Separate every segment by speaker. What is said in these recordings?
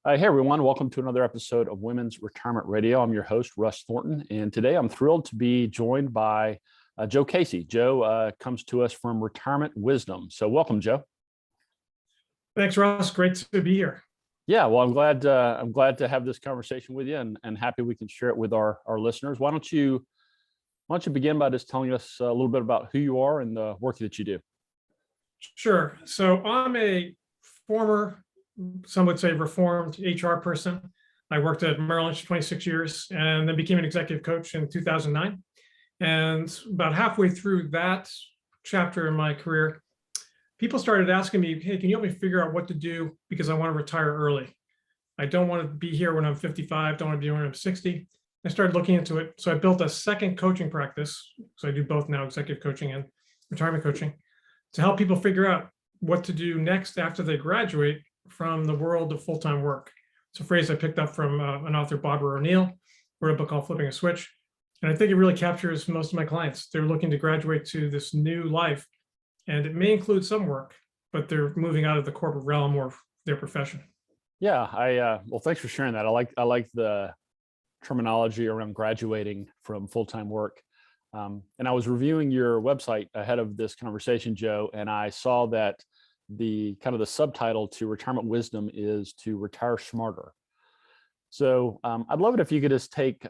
Speaker 1: Hey everyone, welcome to another episode of Women's Retirement Radio. I'm your host, Russ Thornton, and today I'm thrilled to be joined by Joe Casey. Joe comes to us from Retirement Wisdom. So welcome, Joe.
Speaker 2: Thanks, Russ. Great to be here.
Speaker 1: Yeah, well, I'm glad to have this conversation with you, and happy we can share it with our listeners. Why don't you begin by just telling us a little bit about who you are and the work that you do?
Speaker 2: Sure. So I'm a former, some would say reformed HR person. I worked at Merrill Lynch for 26 years and then became an executive coach in 2009. And about halfway through that chapter in my career, people started asking me, hey, can you help me figure out what to do because I want to retire early? I don't want to be here when I'm 55, don't want to be here when I'm 60. I started looking into it. So I built a second coaching practice. So I do both now, executive coaching and retirement coaching, to help people figure out what to do next after they graduate from the world of full-time work. It's a phrase I picked up from an author, Barbara O'Neill, wrote a book called Flipping a Switch. And I think it really captures most of my clients. They're looking to graduate to this new life, and it may include some work, but they're moving out of the corporate realm or their profession.
Speaker 1: Yeah, well, thanks for sharing that. I like the terminology around graduating from full-time work. And I was reviewing your website ahead of this conversation, Joe, and I saw that the subtitle to Retirement Wisdom is to retire smarter. So I'd love it if you could just take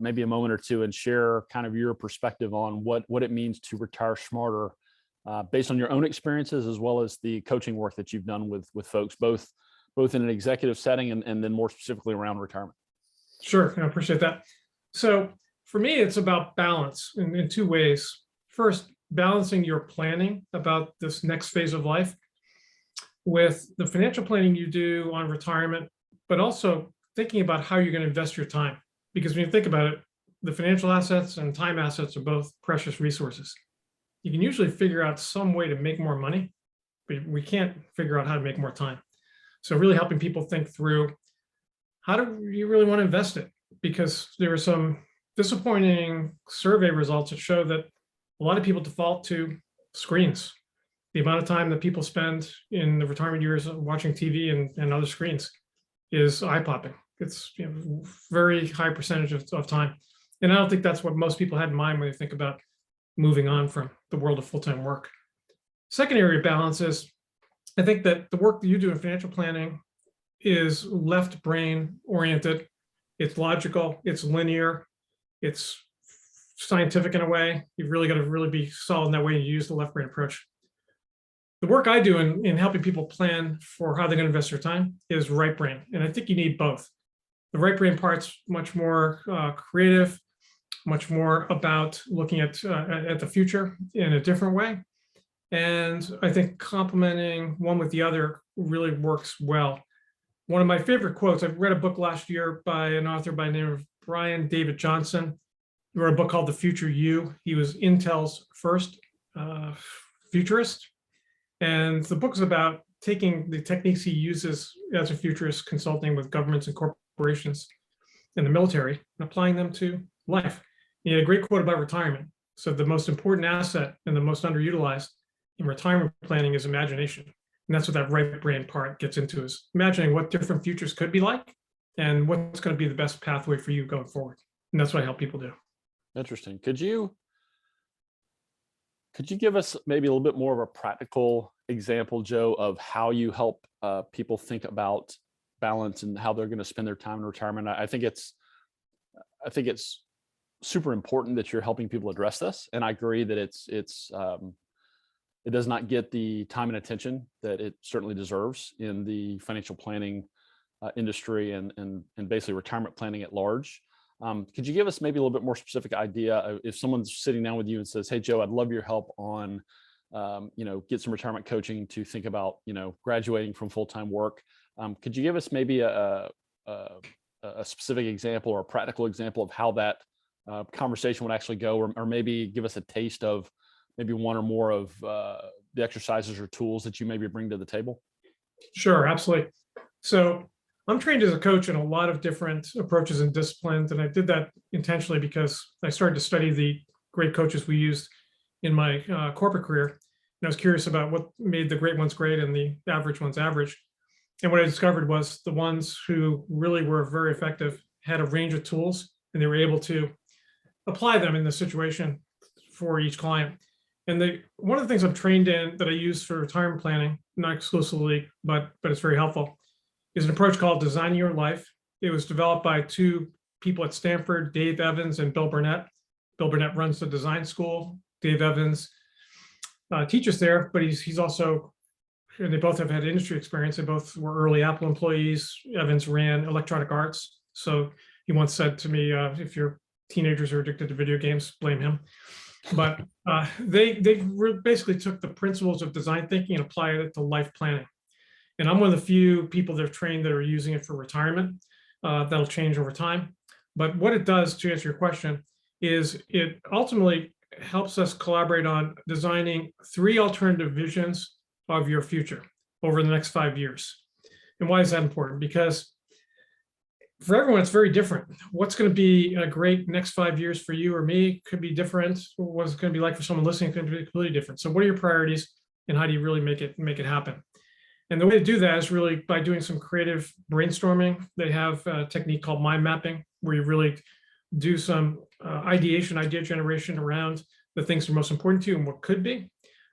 Speaker 1: maybe a moment or two and share kind of your perspective on what it means to retire smarter based on your own experiences, as well as the coaching work that you've done with folks, both in an executive setting and then more specifically around retirement.
Speaker 2: Sure, I appreciate that. So for me, it's about balance in two ways. First, balancing your planning about this next phase of life with the financial planning you do on retirement, but also thinking about how you're going to invest your time. Because when you think about it, the financial assets and time assets are both precious resources. You can usually figure out some way to make more money, but we can't figure out how to make more time. So really helping people think through, how do you really want to invest it? Because there are some disappointing survey results that show that a lot of people default to screens. The amount of time that people spend in the retirement years watching TV and other screens is eye-popping. It's very high percentage of time. And I don't think that's what most people had in mind when they think about moving on from the world of full-time work. Second area of balance is, I think that the work that you do in financial planning is left brain oriented. It's logical, it's linear, it's scientific in a way. You've really got to really be solid in that way and use the left brain approach. The work I do in helping people plan for how they're going to invest their time is right brain. And I think you need both. The right brain part's much more creative, much more about looking at the future in a different way. And I think complementing one with the other really works well. One of my favorite quotes, I read a book last year by an author by the name of Brian David Johnson. He wrote a book called The Future You. He was Intel's first futurist. And the book's about taking the techniques he uses as a futurist, consulting with governments and corporations and the military, and applying them to life. He had a great quote about retirement. So the most important asset and the most underutilized in retirement planning is imagination. And that's what that right brain part gets into, is imagining what different futures could be like and what's going to be the best pathway for you going forward. And that's what I help people do.
Speaker 1: Interesting. Could you give us maybe a little bit more of a practical example, Joe, of how you help people think about balance and how they're going to spend their time in retirement? I think it's super important that you're helping people address this, and I agree that it does not get the time and attention that it certainly deserves in the financial planning industry and basically retirement planning at large. Could you give us maybe a little bit more specific idea of if someone's sitting down with you and says, hey, Joe, I'd love your help on, get some retirement coaching to think about, graduating from full-time work. Could you give us maybe a specific example or a practical example of how that conversation would actually go, or maybe give us a taste of maybe one or more of the exercises or tools that you maybe bring to the table?
Speaker 2: Sure, absolutely. So I'm trained as a coach in a lot of different approaches and disciplines, and I did that intentionally because I started to study the great coaches we used in my corporate career, and I was curious about what made the great ones great and the average ones average. And what I discovered was the ones who really were very effective had a range of tools, and they were able to apply them in the situation for each client. And one of the things I'm trained in that I use for retirement planning, not exclusively, but it's very helpful, is an approach called Designing Your Life. It was developed by two people at Stanford, Dave Evans and Bill Burnett. Bill Burnett runs the design school. Dave Evans teaches there, but he's also, and they both have had industry experience. They both were early Apple employees. Evans ran Electronic Arts. So he once said to me, if your teenagers are addicted to video games, blame him. But they basically took the principles of design thinking and applied it to life planning. And I'm one of the few people that are trained that are using it for retirement. That'll change over time. But what it does, to answer your question, is it ultimately helps us collaborate on designing 3 alternative visions of your future over the next 5 years. And why is that important? Because for everyone, it's very different. What's going to be a great next 5 years for you or me could be different. What's it going to be like for someone listening could be completely different. So what are your priorities, and how do you really make it happen? And the way to do that is really by doing some creative brainstorming. They have a technique called mind mapping, where you really do some idea generation around the things that are most important to you and what could be.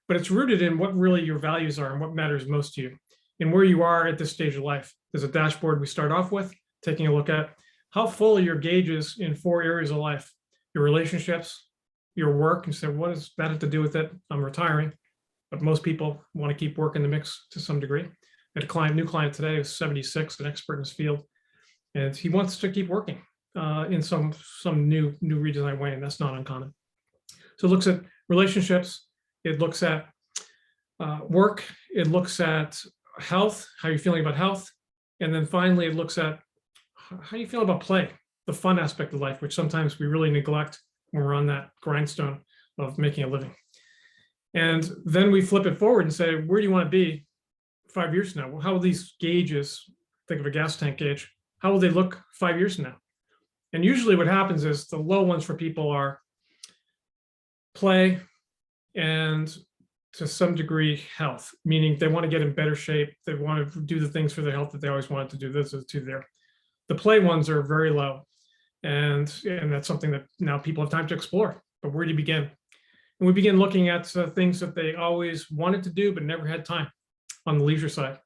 Speaker 2: But it's rooted in what really your values are and what matters most to you and where you are at this stage of life. There's a dashboard we start off with, taking a look at how full are your gauges in 4 areas of life: your relationships, your work. And so what does that have to do with it? I'm retiring, but most people want to keep work in the mix to some degree. I had a new client today who's 76, an expert in his field, and he wants to keep working in some new redesigned way, and that's not uncommon. So it looks at relationships, it looks at work, it looks at health, how you're feeling about health, and then finally it looks at how you feel about play, the fun aspect of life, which sometimes we really neglect when we're on that grindstone of making a living. And then we flip it forward and say, where do you want to be 5 years from now? Well, how will these gauges, think of a gas tank gauge, how will they look 5 years from now? And usually what happens is the low ones for people are play and to some degree health, meaning they want to get in better shape. They want to do the things for their health that they always wanted to do. Those are the two there. The play ones are very low. And that's something that now people have time to explore. But where do you begin? And we begin looking at things that they always wanted to do, but never had time on the leisure side.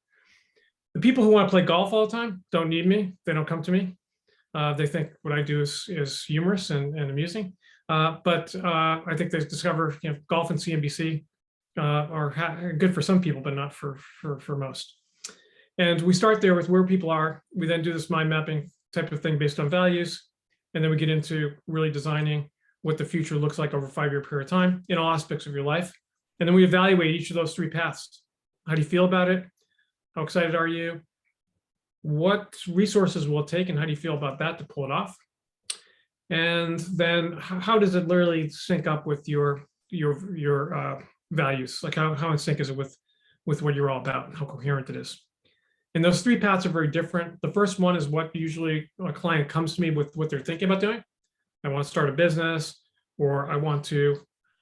Speaker 2: The people who want to play golf all the time don't need me. They don't come to me. They think what I do is humorous and amusing. But I think they discover golf and CNBC are good for some people, but not for most. And we start there with where people are. We then do this mind mapping type of thing based on values. And then we get into really designing what the future looks like over a 5-year period of time in all aspects of your life. And then we evaluate each of those 3 paths. How do you feel about it? How excited are you? What resources will it take, and how do you feel about that to pull it off? And then how does it literally sync up with your values? Like how in sync is it with what you're all about and how coherent it is? And those 3 paths are very different. The first one is what usually a client comes to me with what they're thinking about doing. I want to start a business, or I want to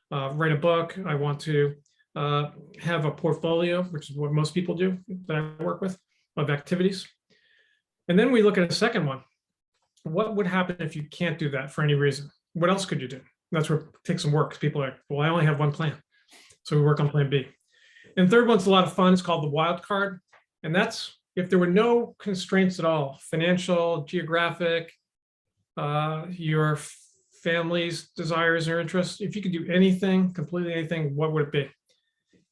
Speaker 2: write a book. I want to have a portfolio, which is what most people do that I work with, of activities. And then we look at a second one. What would happen if you can't do that for any reason? What else could you do? That's where it takes some work, because people are like, well, I only have one plan. So we work on plan B. And the third one's a lot of fun. It's called the wild card. And that's if there were no constraints at all, financial, geographic, your family's desires or interests, if you could do anything, completely anything, what would it be?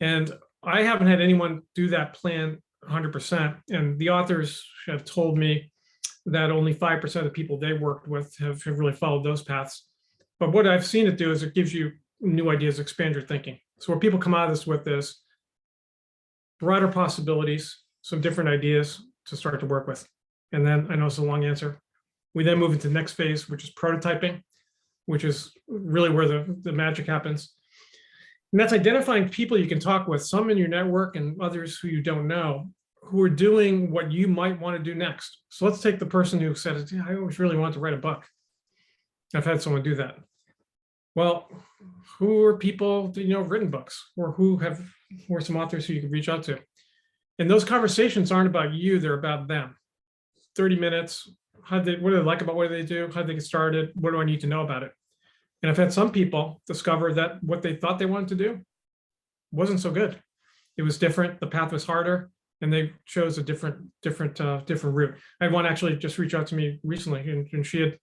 Speaker 2: And I haven't had anyone do that plan 100%. And the authors have told me that only 5% of the people they worked with have really followed those paths. But what I've seen it do is it gives you new ideas, expand your thinking. So where people come out of this with is broader possibilities, some different ideas to start to work with. And then, I know it's a long answer, we then move into the next phase, which is prototyping, which is really where the magic happens. And that's identifying people you can talk with, some in your network and others who you don't know, who are doing what you might want to do next. So let's take the person who said, I always really want to write a book. I've had someone do that. Well, who are people that have written books, or who are some authors who you could reach out to? And those conversations aren't about you, they're about them. 30 minutes, what do they like about what they do? How did they get started? What do I need to know about it? And I've had some people discover that what they thought they wanted to do wasn't so good. It was different. The path was harder, and they chose a different route. I had one actually just reach out to me recently, and she had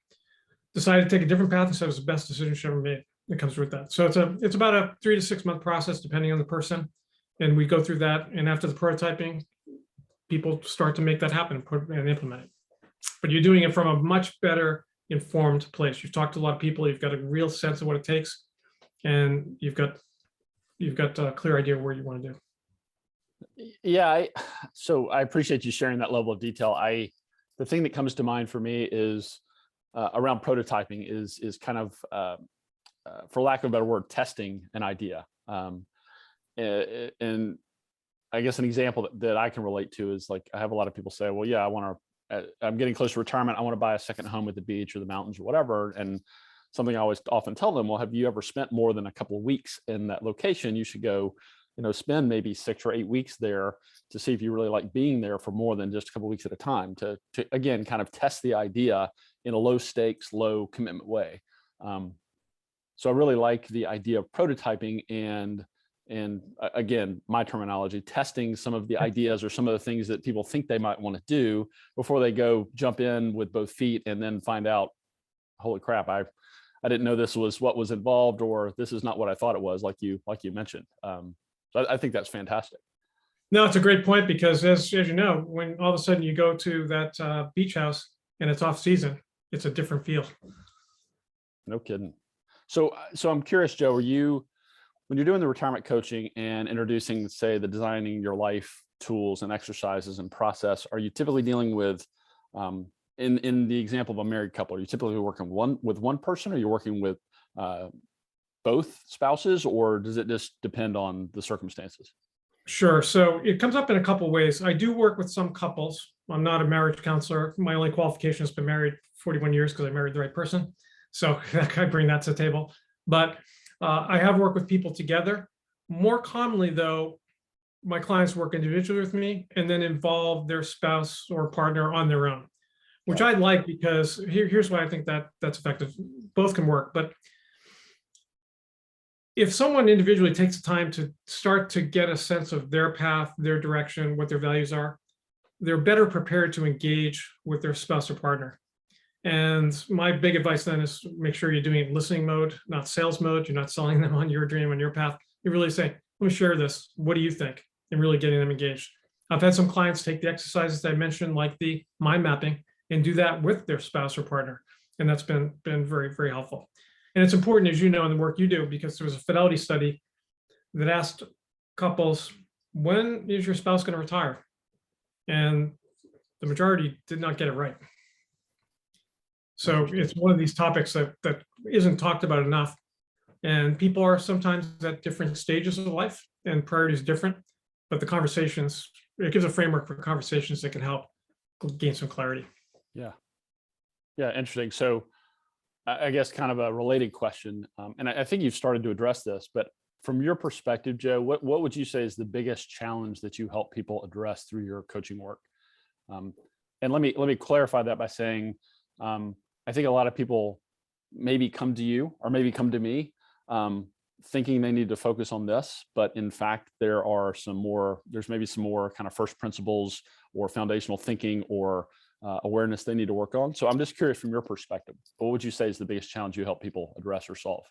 Speaker 2: decided to take a different path and said it was the best decision she ever made. It comes with that. So it's about a 3 to 6 month process, depending on the person. And we go through that. And after the prototyping, people start to make that happen and implement it. But you're doing it from a much better informed place. You've talked to a lot of people. You've got a real sense of what it takes, and you've got a clear idea of where you want to do.
Speaker 1: Yeah. So I appreciate you sharing that level of detail. The thing that comes to mind for me is around prototyping is kind of, for lack of a better word, testing an idea. And I guess an example that I can relate to is, like, I have a lot of people say, well, yeah, I'm getting close to retirement. I want to buy a second home at the beach or the mountains or whatever. And something I always often tell them, well, have you ever spent more than a couple of weeks in that location? You should go, spend maybe 6 or 8 weeks there to see if you really like being there for more than just a couple of weeks at a time, to again, kind of test the idea in a low stakes, low commitment way. So I really like the idea of prototyping and again, my terminology, testing some of the ideas or some of the things that people think they might want to do before they go jump in with both feet and then find out, holy crap, I didn't know this was what was involved, or this is not what I thought it was, like you mentioned. So I think that's fantastic.
Speaker 2: No, it's a great point, because as you know, when all of a sudden you go to that beach house and it's off season, it's a different feel.
Speaker 1: No kidding. So I'm curious, Joe, when you're doing the retirement coaching and introducing, say, the designing your life tools and exercises and process, are you typically dealing with, in the example of a married couple, are you typically working with one person, or you're working with both spouses, or does it just depend on the circumstances?
Speaker 2: Sure. So it comes up in a couple of ways. I do work with some couples. I'm not a marriage counselor. My only qualification has been married 41 years because I married the right person. So I bring that to the table. But I have worked with people together. More commonly, though, my clients work individually with me and then involve their spouse or partner on their own, which I like, because here's why I think that's effective. Both can work, but if someone individually takes the time to start to get a sense of their path, their direction, what their values are, they're better prepared to engage with their spouse or partner. And my big advice then is make sure you're doing it in listening mode, not sales mode. You're not selling them on your dream, on your path. You're really saying, let me share this. What do you think? And really getting them engaged. I've had some clients take the exercises that I mentioned, like the mind mapping, and do that with their spouse or partner. And that's been very, very helpful. And it's important, as you know, in the work you do, because there was a fidelity study that asked couples, when is your spouse going to retire? And the majority did not get it right. So it's one of these topics that isn't talked about enough. And people are sometimes at different stages of life and priorities different, but the conversations, it gives a framework for conversations that can help gain some clarity.
Speaker 1: Yeah. Interesting. So I guess kind of a related question, and I think you've started to address this, but from your perspective, Joe, what would you say is the biggest challenge that you help people address through your coaching work? And let me clarify that by saying, I think a lot of people maybe come to you or maybe come to me thinking they need to focus on this, but in fact, there's maybe some more kind of first principles or foundational thinking or awareness they need to work on. So I'm just curious, from your perspective, what would you say is the biggest challenge you help people address or solve?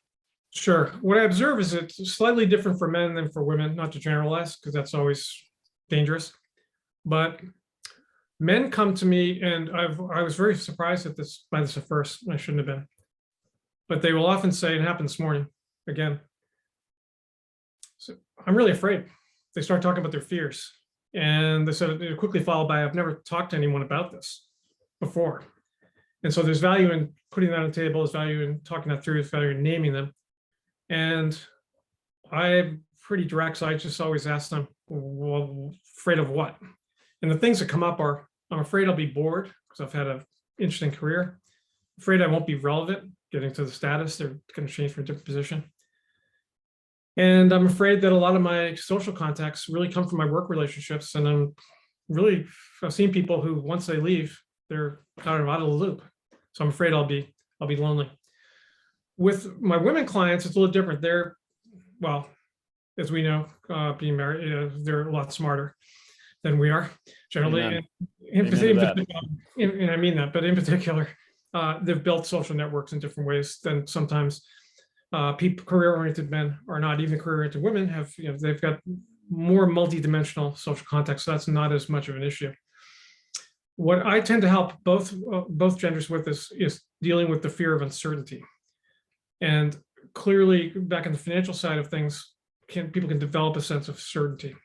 Speaker 2: Sure. What I observe is it's slightly different for men than for women, not to generalize, because that's always dangerous. But men come to me, and I was very surprised by this at first. I shouldn't have been. But they will often say, it happened this morning again, so I'm really afraid. They start talking about their fears. And they said, it quickly followed by, I've never talked to anyone about this before. And so there's value in putting that on the table, there's value in talking that through, there's value in naming them. And I'm pretty direct, so I just always ask them, well, afraid of what? And the things that come up are, I'm afraid I'll be bored because I've had an interesting career. Afraid I won't be relevant, getting to the status, they're going to change from a different position. And I'm afraid that a lot of my social contacts really come from my work relationships. And I've seen people who, once they leave, they're kind of out of the loop. So I'm afraid I'll be lonely. With my women clients, it's a little different. They're, well, as we know, being married, they're a lot smarter than we are generally.
Speaker 1: Amen.
Speaker 2: And
Speaker 1: Amen to that.
Speaker 2: and I mean that, but in particular, they've built social networks in different ways than sometimes people, career-oriented men are not. Even career-oriented women have, they've got more multi-dimensional social context, so that's not as much of an issue. What I tend to help both genders with is dealing with the fear of uncertainty. And clearly, back in the financial side of things, people can develop a sense of certainty.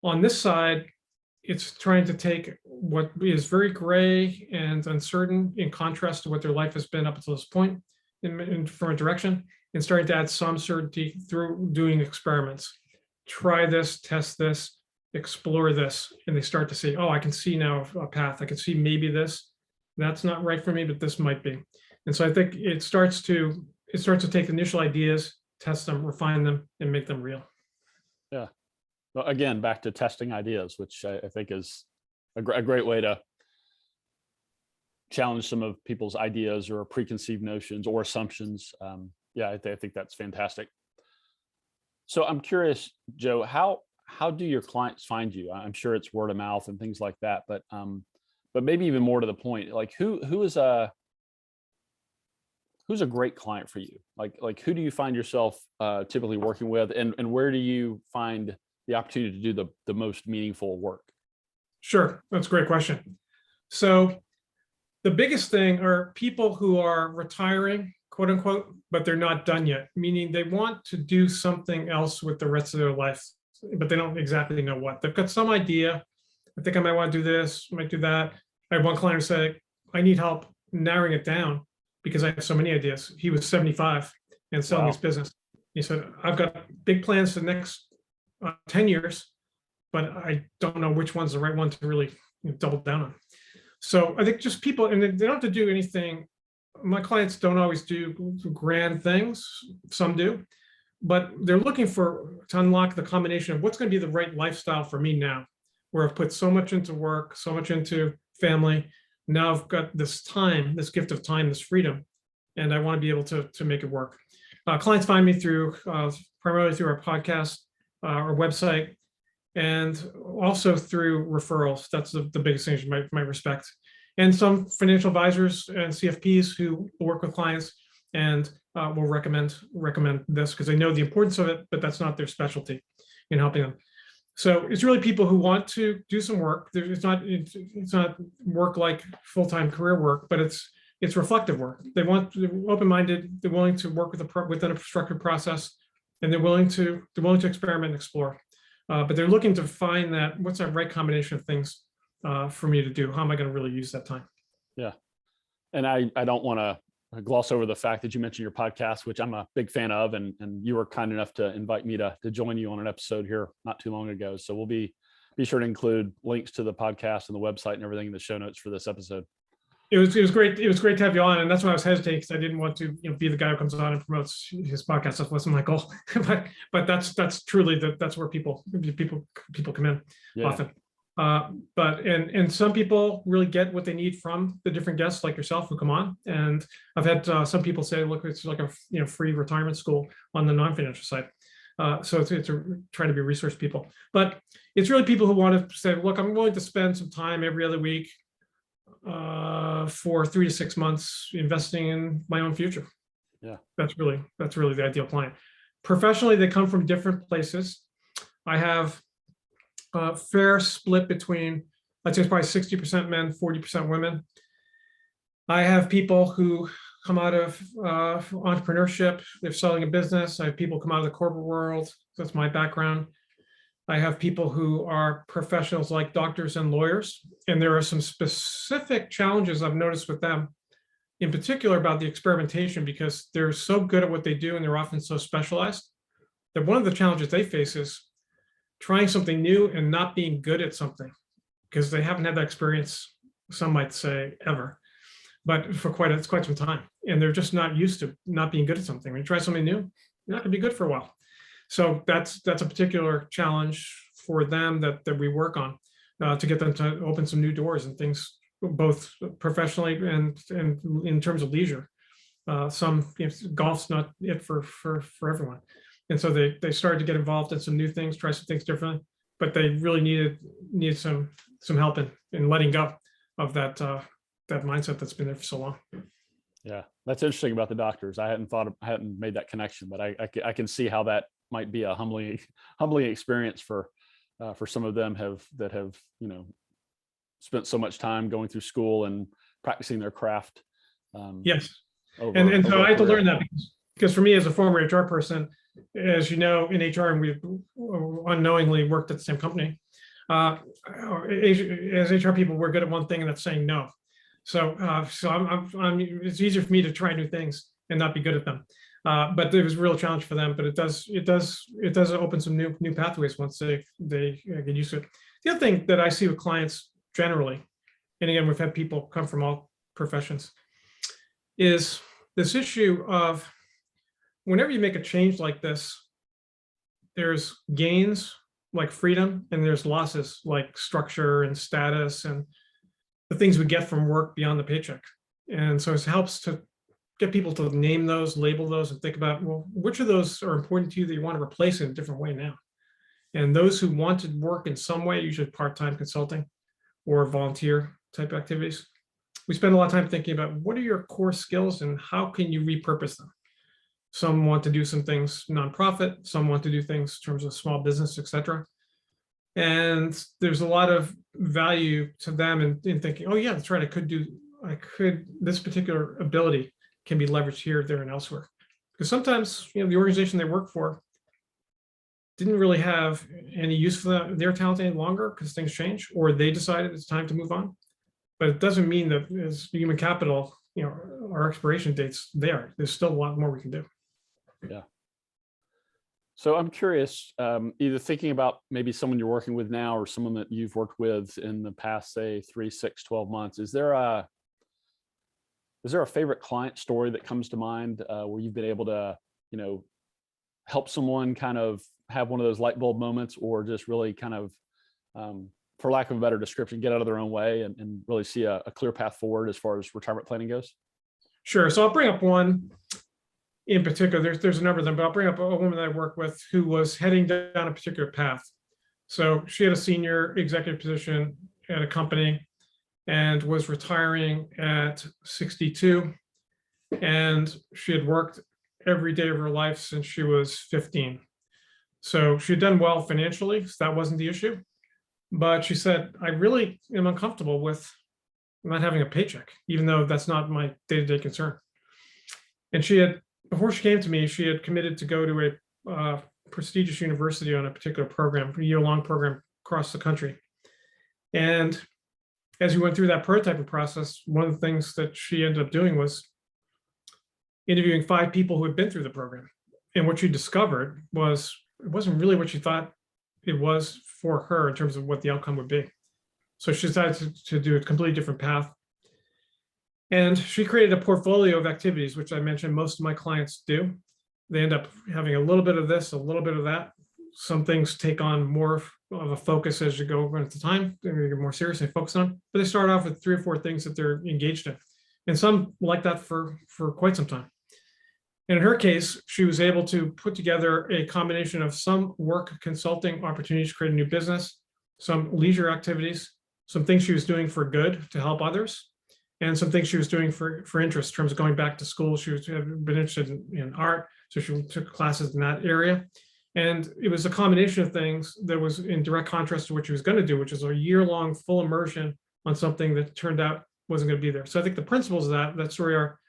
Speaker 2: On this side, it's trying to take what is very gray and uncertain in contrast to what their life has been up until this point from a direction, and starting to add some certainty through doing experiments. Try this, test this, explore this, and they start to see, oh, I can see now a path. I can see maybe this, that's not right for me, but this might be. And so I think it starts to take initial ideas, test them, refine them, and make them real.
Speaker 1: Yeah. Well, again, back to testing ideas, which I think is a great way to challenge some of people's ideas or preconceived notions or assumptions. Yeah, I think that's fantastic. So I'm curious, Joe, how do your clients find you? I'm sure it's word of mouth and things like that, but maybe even more to the point, like who's a great client for you? Like who do you find yourself typically working with, and where do you find the opportunity to do the most meaningful work?
Speaker 2: Sure, that's a great question. So the biggest thing are people who are retiring, quote unquote, but they're not done yet, meaning they want to do something else with the rest of their life, but they don't exactly know what. They've got some idea. I think I might want to do this, might do that. I had one client who said, I need help narrowing it down because I have so many ideas. He was 75 and selling his business. He said, I've got big plans for the next 10 years, but I don't know which one's the right one to really double down on. So I think just people, and they don't have to do anything. My clients don't always do grand things. Some do, but they're looking to unlock the combination of what's going to be the right lifestyle for me now, where I've put so much into work, so much into family. Now I've got this time, this gift of time, this freedom, and I want to be able to make it work. Clients find me through primarily through our podcast, our website, and also through referrals. That's the biggest thing you might respect. And some financial advisors and CFPs who work with clients and will recommend this because they know the importance of it, but that's not their specialty in helping them. So it's really people who want to do some work. It's not work like full-time career work, but it's reflective work. They're open-minded. They're willing to work within a structured process, and they're willing to experiment and explore. But they're looking to find what's that right combination of things for me to do. How am I going to really use that time?
Speaker 1: Yeah, and I don't want to gloss over the fact that you mentioned your podcast, which I'm a big fan of, and you were kind enough to invite me to join you on an episode here not too long ago. So we'll be sure to include links to the podcast and the website and everything in the show notes for this episode.
Speaker 2: It was great. It was great to have you on, and that's why I was hesitating because I didn't want to be the guy who comes on and promotes his podcast. That wasn't my goal, but that's truly that's where people come in often. But some people really get what they need from the different guests like yourself who come on. And I've had some people say, look, it's like a free retirement school on the non-financial side. So it's trying to be resource people, but it's really people who want to say, look, I'm willing to spend some time every other week for 3 to 6 months investing in my own future.
Speaker 1: Yeah,
Speaker 2: that's really the ideal client. Professionally, they come from different places. I have a fair split between, I'd say it's probably 60% men, 40% women. I have people who come out of entrepreneurship. They're selling a business. I have people come out of the corporate world. That's my background. I have people who are professionals like doctors and lawyers. And there are some specific challenges I've noticed with them, in particular about the experimentation, because they're so good at what they do and they're often so specialized that one of the challenges they face is trying something new and not being good at something because they haven't had that experience, some might say, ever, but for quite some time. And they're just not used to not being good at something. When you try something new, you're not gonna be good for a while. So that's a particular challenge for them that we work on to get them to open some new doors and things, both professionally and in terms of leisure. Golf's not it for everyone, and so they started to get involved in some new things, try some things differently, but they really needed some help in letting go of that mindset that's been there for so long.
Speaker 1: Yeah, that's interesting about the doctors. I hadn't made that connection, but I can see how that might be a humbling experience for some of them that have spent so much time going through school and practicing their craft.
Speaker 2: Yes, and so I had to learn that because for me as a former HR person, as you know, in HR, and we unknowingly worked at the same company. As HR people, we're good at one thing, and that's saying no. So it's easier for me to try new things and not be good at them. But it was a real challenge for them. But it does open some new pathways once they get used to it. The other thing that I see with clients generally, and again, we've had people come from all professions, is this issue of whenever you make a change like this, there's gains like freedom, and there's losses like structure and status and the things we get from work beyond the paycheck. And so it helps to get people to name those, label those, and think about, well, which of those are important to you that you want to replace in a different way now? And those who want to work in some way, usually part-time consulting or volunteer type activities, we spend a lot of time thinking about what are your core skills and how can you repurpose them? Some want to do some things nonprofit, some want to do things in terms of small business, et cetera. And there's a lot of value to them in thinking, oh yeah, that's right, this particular ability can be leveraged here, there, and elsewhere. Because sometimes, the organization they work for didn't really have any use for their talent any longer because things change, or they decided it's time to move on. But it doesn't mean that as human capital, our expiration date's there. There's still a lot more we can do.
Speaker 1: Yeah. So I'm curious, either thinking about maybe someone you're working with now or someone that you've worked with in the past, say 3, 6, 12 months, is there a favorite client story that comes to mind where you've been able to, help someone kind of have one of those light bulb moments, or just really kind of, for lack of a better description, get out of their own way and really see a clear path forward as far as retirement planning goes?
Speaker 2: Sure. So I'll bring up one in particular. There's a number of them, but I'll bring up a woman that I work with who was heading down a particular path. So she had a senior executive position at a company and was retiring at 62. And she had worked every day of her life since she was 15. So she had done well financially, so that wasn't the issue. But she said, I really am uncomfortable with not having a paycheck, even though that's not my day-to-day concern. And before she came to me, she had committed to go to a prestigious university on a particular program, a year-long program across the country. And as we went through that prototyping process, one of the things that she ended up doing was interviewing 5 people who had been through the program. And what she discovered was it wasn't really what she thought it was for her in terms of what the outcome would be. So she decided to do a completely different path. And she created a portfolio of activities, which I mentioned most of my clients do. They end up having a little bit of this, a little bit of that. Some things take on more of a focus as you go into time, they get more serious and focus on, but they start off with 3 or 4 things that they're engaged in. And some like that for quite some time. And in her case, she was able to put together a combination of some work consulting opportunities to create a new business, some leisure activities, some things she was doing for good to help others, and some things she was doing for interest in terms of going back to school. She was been interested in art, so she took classes in that area. And it was a combination of things that was in direct contrast to what she was going to do, which is a year-long full immersion on something that turned out wasn't going to be there. So I think the principles of that story are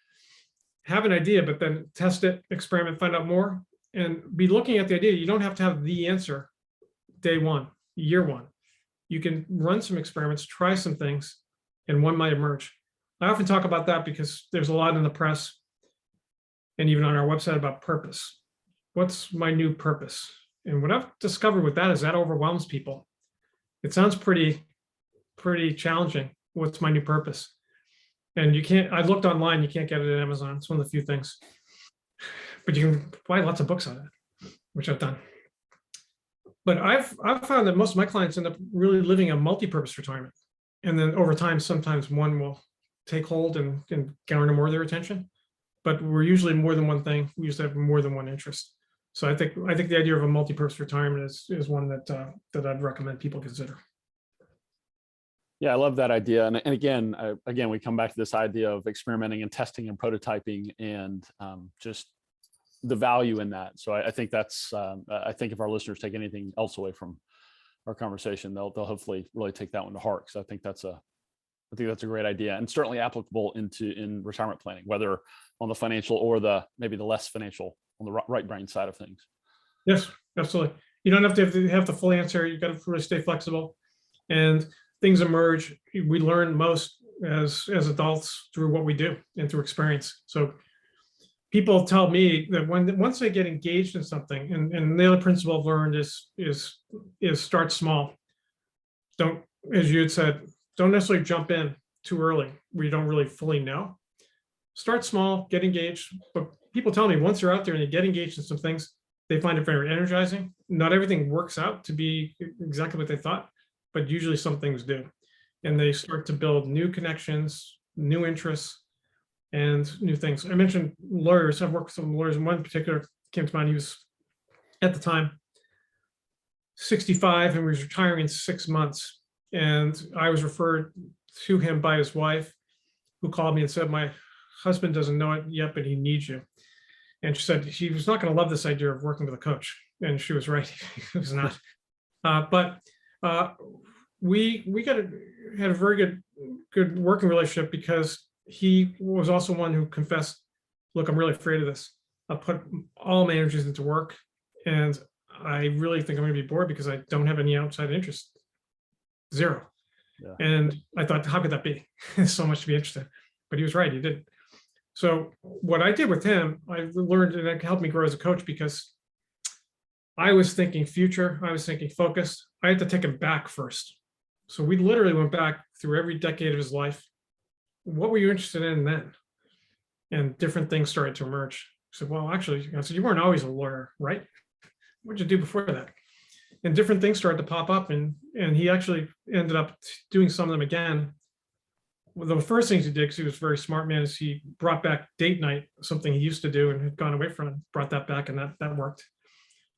Speaker 2: have an idea, but then test it, experiment, find out more, and be looking at the idea. You don't have to have the answer day one, year one. You can run some experiments, try some things, and one might emerge. I often talk about that because there's a lot in the press and even on our website about purpose. What's my new purpose? And what I've discovered with that is that overwhelms people. It sounds pretty challenging. What's my new purpose? And I looked online, you can't get it at Amazon. It's one of the few things, but you can buy lots of books on it. which I've done. But I've found that most of my clients end up really living a multi-purpose retirement. And then over time, sometimes one will take hold and garner more of their attention. But we're usually more than one thing. We usually have more than one interest. So I think the idea of a multi-purpose retirement is one that I'd recommend people consider.
Speaker 1: Yeah, I love that idea. And again, we come back to this idea of experimenting and testing and prototyping and just the value in that. So I think that's, I think if our listeners take anything else away from our conversation, they'll hopefully really take that one to heart. So I think that's a great idea, and certainly applicable in retirement planning, whether on the financial or maybe the less financial on the right brain side of things.
Speaker 2: Yes, absolutely. You don't have to have the full answer. You've got to really stay flexible, and things emerge. We learn most as adults through what we do and through experience. So people tell me that once they get engaged in something, and the other principle I've learned is start small. Don't, as you had said, don't necessarily jump in too early where you don't really fully know. Start small, get engaged. But people tell me once you're out there and you get engaged in some things, they find it very energizing. Not everything works out to be exactly what they thought, but usually some things do. And they start to build new connections, new interests, and new things. I mentioned lawyers. I've worked with some lawyers, and one in particular came to mind. He was, at the time, 65 and was retiring in 6 months. And I was referred to him by his wife, who called me and said, my husband doesn't know it yet, but he needs you. And she said she was not going to love this idea of working with a coach. And she was right. He was not. But we had a very good working relationship, because he was also one who confessed, look, I'm really afraid of this. I'll put all my energies into work, and I really think I'm going to be bored because I don't have any outside interest. Zero.
Speaker 1: Yeah.
Speaker 2: And I thought, how could that be? So much to be interested. But he was right. He did. So what I did with him, I learned, and it helped me grow as a coach, because I was thinking future. I was thinking focused. I had to take him back first. So we literally went back through every decade of his life. What were you interested in then? And different things started to emerge. I said, well, actually, I said, you weren't always a lawyer, right? What did you do before that? And different things started to pop up, and he actually ended up doing some of them again. Well, the first things he did, because he was a very smart man, is he brought back date night, something he used to do and had gone away from, brought that back, and that worked.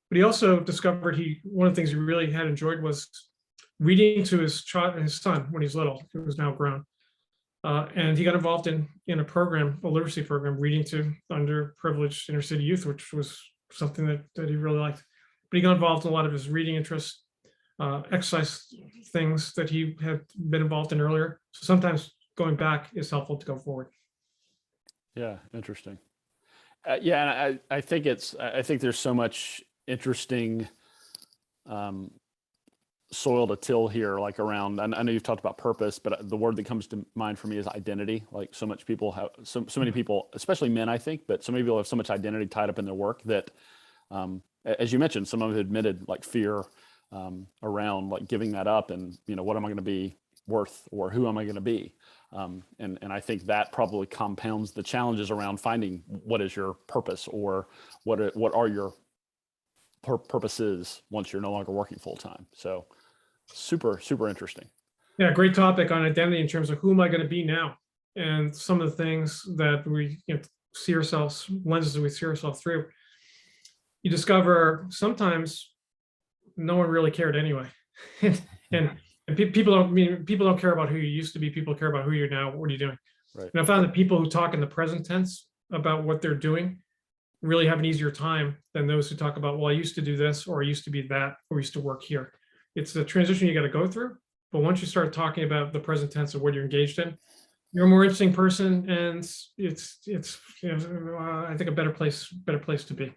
Speaker 2: But he also discovered one of the things he really had enjoyed was reading to his son when he's little, who was now grown. And he got involved in a program, a literacy program, reading to underprivileged inner city youth, which was something that he really liked. But he got involved in a lot of his reading interests, exercise things that he had been involved in earlier. So sometimes going back is helpful to go forward.
Speaker 1: Yeah, interesting. Yeah, and I think there's so much interesting soil to till here, like around, I know you've talked about purpose, but the word that comes to mind for me is identity. Like so many people, especially men, I think, but so many people have so much identity tied up in their work that, as you mentioned, some of them admitted like fear around like giving that up, and what am I going to be worth, or who am I going to be? And I think that probably compounds the challenges around finding what is your purpose, or what are your purposes once you're no longer working full time. So super interesting.
Speaker 2: Yeah, great topic on identity in terms of who am I going to be now, and some of the things that we see ourselves, lenses that we see ourselves through. You discover sometimes no one really cared anyway, and people don't care about who you used to be. People care about who you're now. What are you doing?
Speaker 1: Right.
Speaker 2: And I found that people who talk in the present tense about what they're doing really have an easier time than those who talk about, well, I used to do this, or I used to be that, or I used to work here. It's the transition you got to go through. But once you start talking about the present tense of what you're engaged in, you're a more interesting person, and it's I think a better place to be.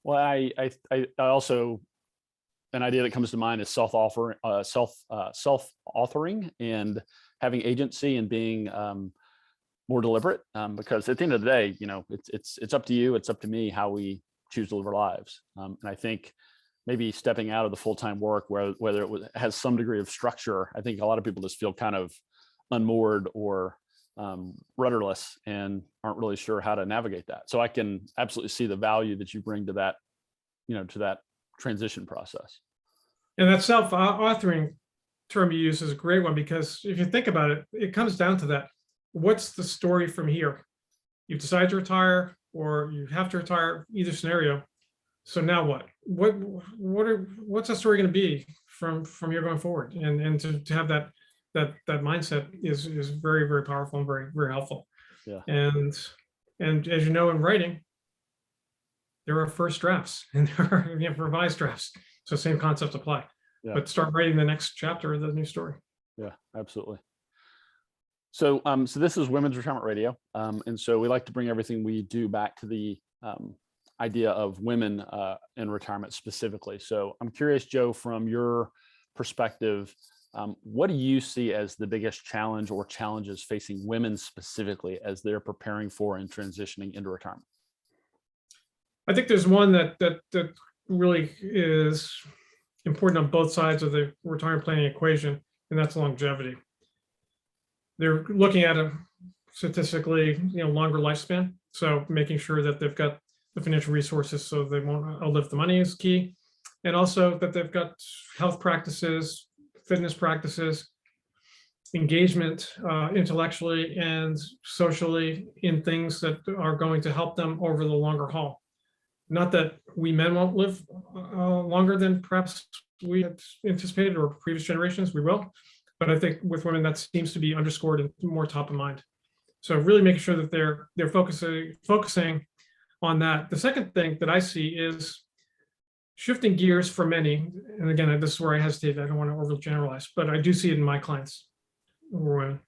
Speaker 1: Well, I also, an idea that comes to mind is self-authoring, and having agency and being more deliberate, because at the end of the day, it's up to you, it's up to me how we choose to live our lives. And I think maybe stepping out of the full-time work, whether has some degree of structure, I think a lot of people just feel kind of unmoored or rudderless and aren't really sure how to navigate that. So I can absolutely see the value that you bring to that to that transition process.
Speaker 2: And that self-authoring term you use is a great one, because if you think about it, it comes down to that. What's the story from here? You've decided to retire, or you have to retire, either scenario. So now what? What's that story going to be from here going forward? And to have that mindset is very, very powerful and very, very helpful.
Speaker 1: Yeah.
Speaker 2: And as you know, in writing, there are first drafts and there are revised drafts. So same concepts apply.
Speaker 1: Yeah.
Speaker 2: But start writing the next chapter of the new story.
Speaker 1: Yeah, absolutely. So, so this is Women's Retirement Radio. And so we like to bring everything we do back to the idea of women in retirement specifically. So I'm curious, Joe, from your perspective, what do you see as the biggest challenge or challenges facing women specifically as they're preparing for and transitioning into retirement?
Speaker 2: I think there's one that really is important on both sides of the retirement planning equation, and that's longevity. They're looking at a statistically, longer lifespan. So making sure that they've got the financial resources so they won't outlive the money is key. And also that they've got health practices, fitness practices, engagement intellectually and socially in things that are going to help them over the longer haul. Not that we men won't live longer than perhaps we had anticipated, or previous generations, we will. But I think with women, that seems to be underscored and more top of mind. So really making sure that they're focusing on that. The second thing that I see is shifting gears for many. And again, this is where I hesitate. I don't want to overgeneralize, but I do see it in my clients who are women.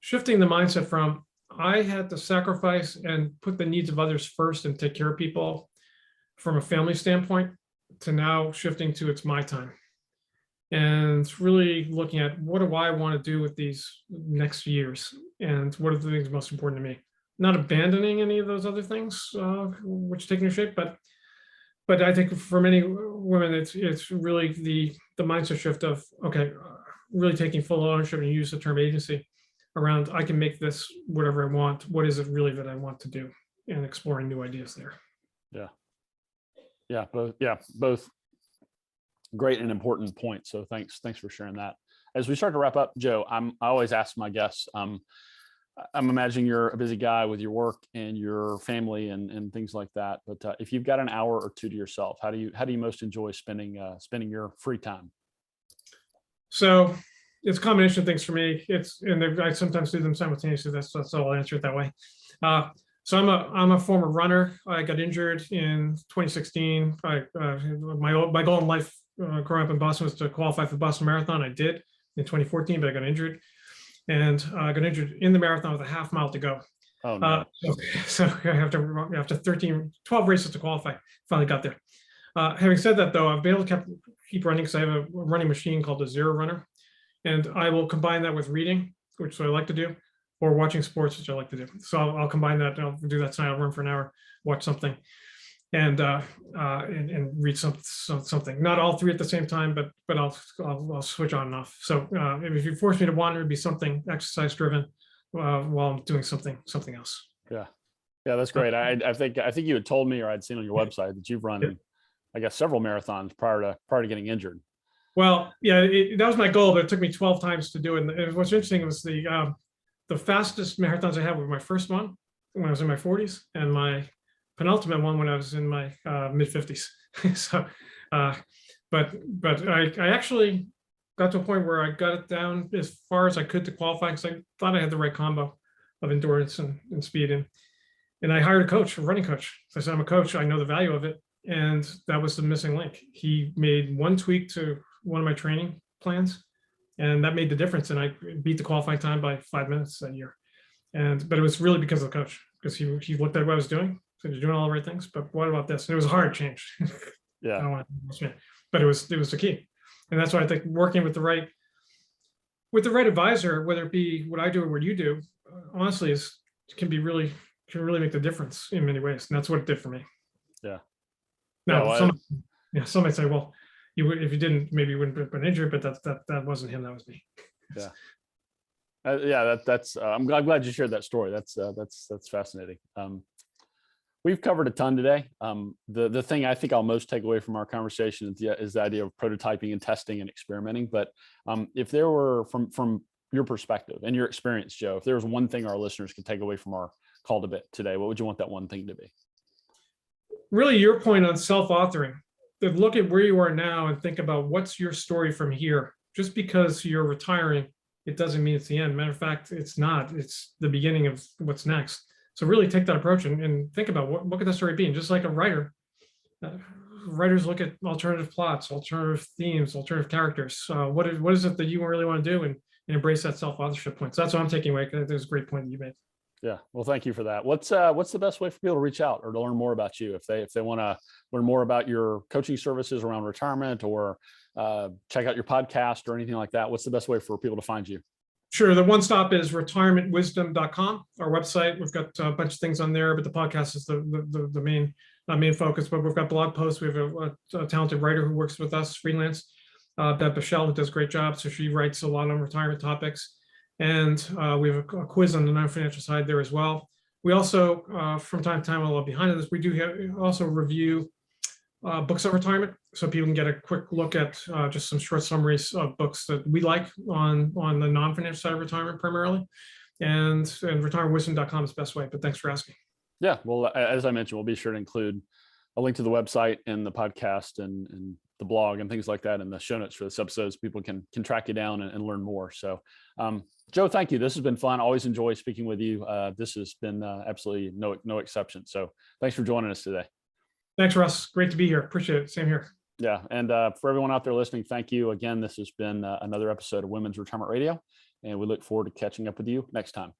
Speaker 2: Shifting the mindset from I had to sacrifice and put the needs of others first and take care of people from a family standpoint, to now shifting to it's my time. And really looking at what do I want to do with these next years, and what are the things most important to me. Not abandoning any of those other things, which are taking shape, but I think for many women, it's really the mindset shift of, okay, really taking full ownership, and use the term agency around, I can make this whatever I want. What is it really that I want to do? And exploring new ideas there.
Speaker 1: Yeah, both great and important points. So thanks for sharing that. As we start to wrap up, Joe, I always ask my guests, I'm imagining you're a busy guy with your work and your family and things like that. But if you've got an hour or two to yourself, how do you most enjoy spending your free time?
Speaker 2: So it's a combination of things for me. I sometimes do them simultaneously. That's all I'll answer it that way. So I'm a former runner. I got injured in 2016. My goal in life growing up in Boston was to qualify for the Boston Marathon. I did in 2014, but I got injured. And I got injured in the marathon with a half mile to go.
Speaker 1: Oh, no.
Speaker 2: So after 12 races to qualify, finally got there. Having said that, though, I've been able to keep running because I have a running machine called the Zero Runner. And I will combine that with reading, which I like to do, or watching sports, which I like to do. So I'll combine that. I'll do that tonight. I'll run for an hour, watch something, and read something. Not all three at the same time, but I'll switch on and off. So if you force me to wander, it'd be something exercise driven while I'm doing something else.
Speaker 1: Yeah, that's great. I think you had told me, or I'd seen on your website, that you've run, I guess, several marathons prior to getting injured.
Speaker 2: Well, yeah, that was my goal, but it took me 12 times to do it. And what's interesting was the fastest marathons I had were my first one when I was in my 40s, and my penultimate one when I was in my mid 50s. So, but I actually got to a point where I got it down as far as I could to qualify, because I thought I had the right combo of endurance and speed. And I hired a coach, a running coach. So I said, I'm a coach. I know the value of it. And that was the missing link. He made one tweak to one of my training plans, and that made the difference. And I beat the qualifying time by 5 minutes that year. But it was really because of the coach, because he looked at what I was doing, said, you're doing all the right things, but what about this? And it was a hard change.
Speaker 1: Yeah.
Speaker 2: I don't want to, but it was the key. And that's why I think working with the right advisor, whether it be what I do or what you do, honestly, can really make the difference in many ways. And that's what it did for me.
Speaker 1: Yeah.
Speaker 2: Now, some might say, well, if you didn't, maybe you wouldn't have been injured, but that wasn't him, that was me.
Speaker 1: Yeah. That's I'm glad you shared that story. That's fascinating. We've covered a ton today. The thing I think I'll most take away from our conversation is the idea of prototyping and testing and experimenting. But if there were, from your perspective and your experience, Joe, if there was one thing our listeners could take away from our call today, what would you want that one thing to be?
Speaker 2: Really, your point on self-authoring, to look at where you are now and think about what's your story from here. Just because you're retiring, it doesn't mean it's the end. Matter of fact, it's not. It's the beginning of what's next. So really take that approach and think about what could that story be. And just like a writer, writers look at alternative plots, alternative themes, alternative characters. What is it that you really want to do, and embrace that self-authorship point. So that's what I'm taking away. There's a great point that you made.
Speaker 1: Yeah. Well, thank you for that. What's the best way for people to reach out or to learn more about you if they want to learn more about your coaching services around retirement, or check out your podcast or anything like that? What's the best way for people to find you?
Speaker 2: Sure. The one stop is retirementwisdom.com, our website. We've got a bunch of things on there, but the podcast is the main focus. But we've got blog posts. We have a talented writer who works with us, freelance, Beth Bichelle, who does a great job. So she writes a lot on retirement topics. And we have a quiz on the non-financial side there as well. We also, from time to time, a little behind this, we do also review books on retirement, so people can get a quick look at just some short summaries of books that we like on the non-financial side of retirement primarily. And retirementwisdom.com is the best way, but thanks for asking.
Speaker 1: Yeah, well, as I mentioned, we'll be sure to include a link to the website and the podcast and the blog and things like that in the show notes for this episode, so people can track you down and learn more. So Joe, thank you. This has been fun. Always enjoy speaking with you. This has been absolutely no exception. So thanks for joining us today.
Speaker 2: Thanks, Russ. Great to be here. Appreciate it. Same here.
Speaker 1: Yeah. And for everyone out there listening, thank you again. This has been another episode of Women's Retirement Radio, and we look forward to catching up with you next time.